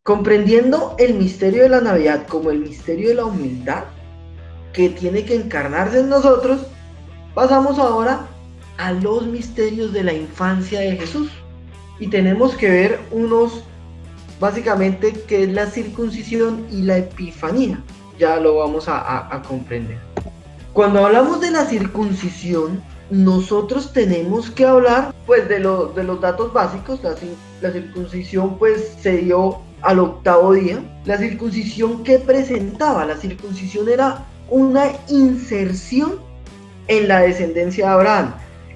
Comprendiendo el misterio de la Navidad como el misterio de la humildad que tiene que encarnarse en nosotros, pasamos ahora a los misterios de la infancia de Jesús. Y tenemos que ver unos, básicamente, que es la circuncisión y la epifanía. Ya lo vamos a comprender. Cuando hablamos de la circuncisión, nosotros tenemos que hablar pues de los datos básicos. La circuncisión pues se dio al 8º día. La circuncisión que presentaba, la circuncisión era una inserción en la descendencia de Abraham,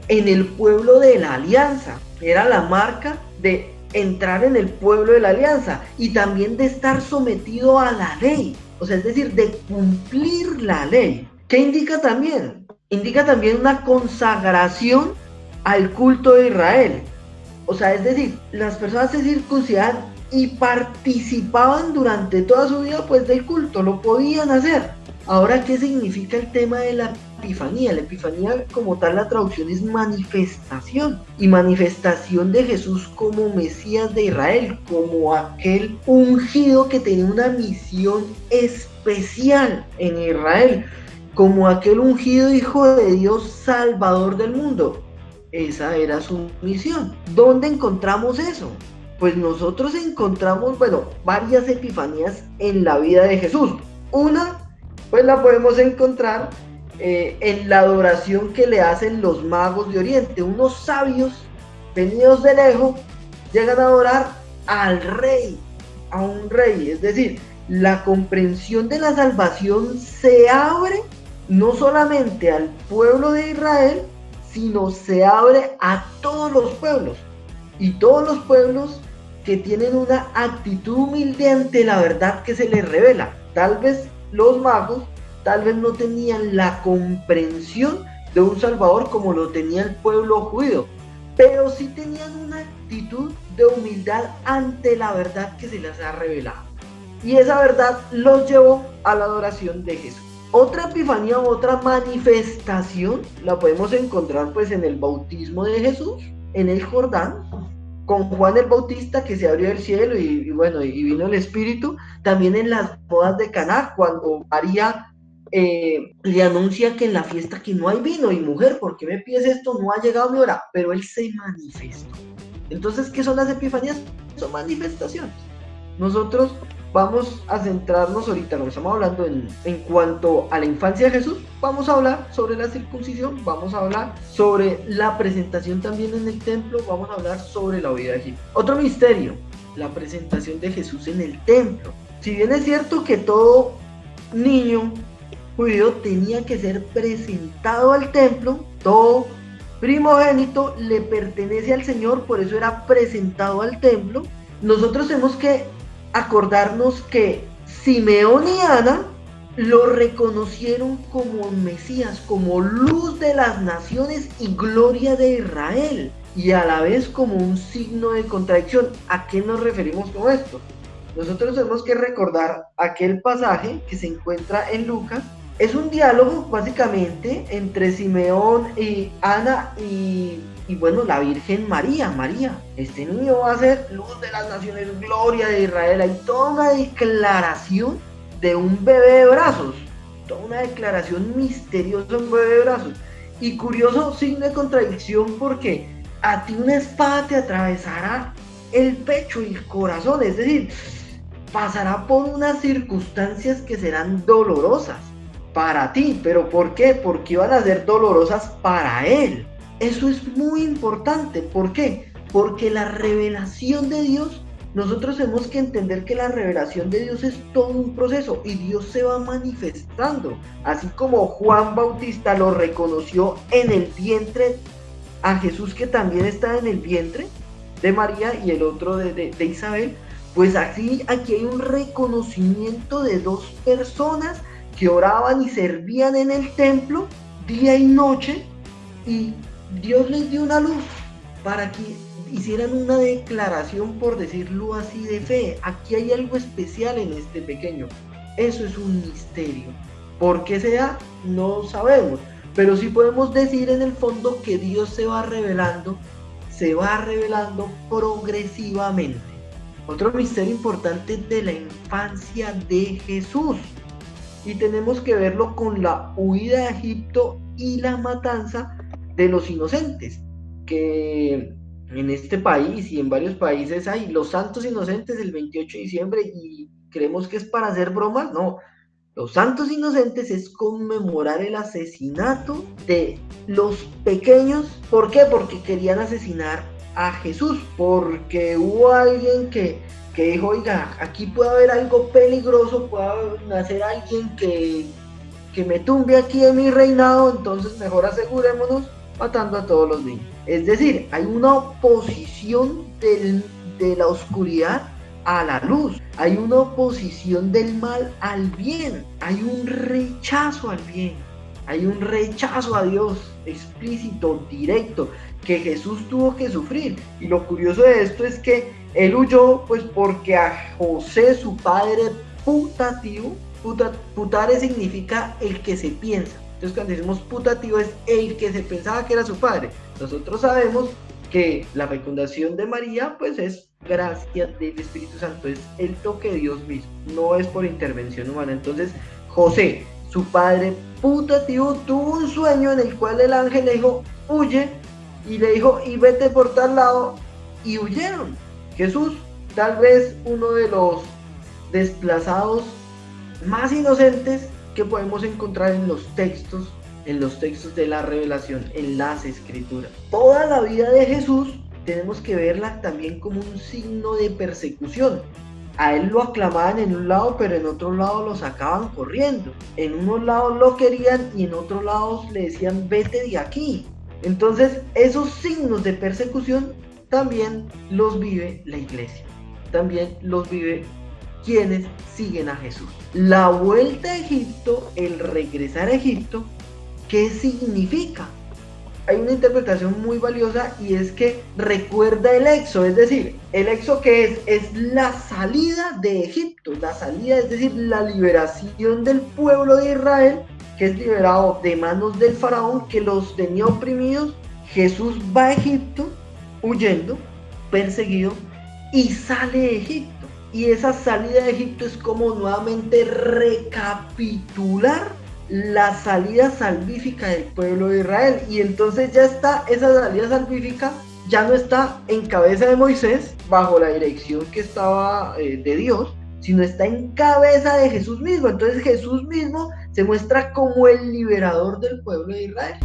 en el pueblo de la alianza. Era la marca de entrar en el pueblo de la alianza y también de estar sometido a la ley, o sea, es decir, de cumplir la ley. ¿Qué indica también? Indica también una consagración al culto de Israel. O sea, es decir, las personas se circuncidaban y participaban durante toda su vida pues del culto, lo podían hacer. Ahora, ¿qué significa el tema de la epifanía? La epifanía, como tal, la traducción es manifestación, y manifestación de Jesús como Mesías de Israel, como aquel ungido que tenía una misión especial en Israel, como aquel ungido hijo de Dios, salvador del mundo. Esa era su misión. ¿Dónde encontramos eso? Pues nosotros encontramos, varias epifanías en la vida de Jesús. Una, pues la podemos encontrar en la adoración que le hacen los magos de Oriente. Unos sabios venidos de lejos llegan a adorar al rey, a un rey. Es decir, la comprensión de la salvación se abre no solamente al pueblo de Israel, sino se abre a todos los pueblos. Y todos los pueblos que tienen una actitud humilde ante la verdad que se les revela. Tal vez los magos tal vez no tenían la comprensión de un salvador como lo tenía el pueblo judío, pero sí tenían una actitud de humildad ante la verdad que se les ha revelado, y esa verdad los llevó a la adoración de Jesús. Otra epifanía, otra manifestación la podemos encontrar pues en el bautismo de Jesús en el Jordán, con Juan el Bautista, que se abrió el cielo y vino el Espíritu. También en las bodas de Caná, cuando María le anuncia que en la fiesta que no hay vino, y mujer, ¿por qué me pides esto? No ha llegado mi hora. Pero él se manifestó. Entonces, ¿qué son las epifanías? Son manifestaciones. Nosotros vamos a centrarnos ahorita, lo que estamos hablando en cuanto a la infancia de Jesús. Vamos a hablar sobre la circuncisión, vamos a hablar sobre la presentación también en el templo, vamos a hablar sobre la huida de Egipto. Otro misterio, la presentación de Jesús en el templo. Si bien es cierto que todo niño judío tenía que ser presentado al templo, todo primogénito le pertenece al Señor, por eso era presentado al templo. Nosotros tenemos que acordarnos que Simeón y Ana lo reconocieron como Mesías, como luz de las naciones y gloria de Israel, y a la vez como un signo de contradicción. ¿A qué nos referimos con esto? Nosotros tenemos que recordar aquel pasaje que se encuentra en Lucas. Es un diálogo básicamente entre Simeón y Ana y la Virgen María. Este niño va a ser luz de las naciones, gloria de Israel. Hay toda una declaración de un bebé de brazos, toda una declaración misteriosa de un bebé de brazos. Y curioso signo de contradicción, porque a ti una espada te atravesará el pecho y el corazón, es decir, pasará por unas circunstancias que serán dolorosas para ti. ¿Pero por qué? Porque iban a ser dolorosas para él. Eso es muy importante. ¿Por qué? Porque la revelación de Dios, nosotros tenemos que entender que la revelación de Dios es todo un proceso, y Dios se va manifestando. Así como Juan Bautista lo reconoció en el vientre a Jesús, que también está en el vientre de María, y el otro de Isabel, pues así aquí hay un reconocimiento de dos personas que oraban y servían en el templo día y noche, y Dios les dio una luz para que hicieran una declaración, por decirlo así, de fe. Aquí hay algo especial en este pequeño. Eso es un misterio. ¿Por qué se da? No sabemos. pero sí podemos decir en el fondo que Dios se va revelando progresivamente. Otro misterio importante de la infancia de Jesús, y tenemos que verlo con la huida de Egipto y la matanza de los inocentes, que en este país y en varios países hay los santos inocentes el 28 de diciembre y creemos que es para hacer bromas. No, los santos inocentes es conmemorar el asesinato de los pequeños. ¿Por qué? Porque querían asesinar a Jesús, porque hubo alguien que dijo, oiga, aquí puede haber algo peligroso, puede nacer alguien que me tumbe aquí en mi reinado, entonces mejor asegurémonos matando a todos los niños. Es decir, hay una oposición de la oscuridad a la luz, hay una oposición del mal al bien, hay un rechazo al bien, hay un rechazo a Dios explícito, directo, que Jesús tuvo que sufrir. Y lo curioso de esto es que él huyó pues porque a José, su padre putativo, putare significa el que se piensa. Entonces cuando decimos putativo es el que se pensaba que era su padre. Nosotros sabemos que la fecundación de María pues es gracia del Espíritu Santo, es el toque de Dios mismo, no es por intervención humana. Entonces José, su padre putativo, tuvo un sueño en el cual el ángel le dijo, huye, y le dijo, y vete por tal lado, y huyeron. Jesús, tal vez uno de los desplazados más inocentes que podemos encontrar en los textos de la revelación, en las escrituras. Toda la vida de Jesús tenemos que verla también como un signo de persecución. A él lo aclamaban en un lado, pero en otro lado lo sacaban corriendo. En unos lados lo querían y en otros lados le decían, vete de aquí. Entonces, esos signos de persecución también los vive la iglesia, también los vive quienes siguen a Jesús. La vuelta a Egipto, el regresar a Egipto, ¿qué significa? Hay una interpretación muy valiosa y es que recuerda el éxodo, es decir, el éxodo que es la salida de Egipto, la salida, es decir, la liberación del pueblo de Israel, que es liberado de manos del faraón que los tenía oprimidos. Jesús va a Egipto huyendo, perseguido, y sale de Egipto. Y esa salida de Egipto es como nuevamente recapitular la salida salvífica del pueblo de Israel. Y entonces ya está, esa salida salvífica ya no está en cabeza de Moisés, bajo la dirección que estaba de Dios, sino está en cabeza de Jesús mismo. Entonces Jesús mismo se muestra como el liberador del pueblo de Israel.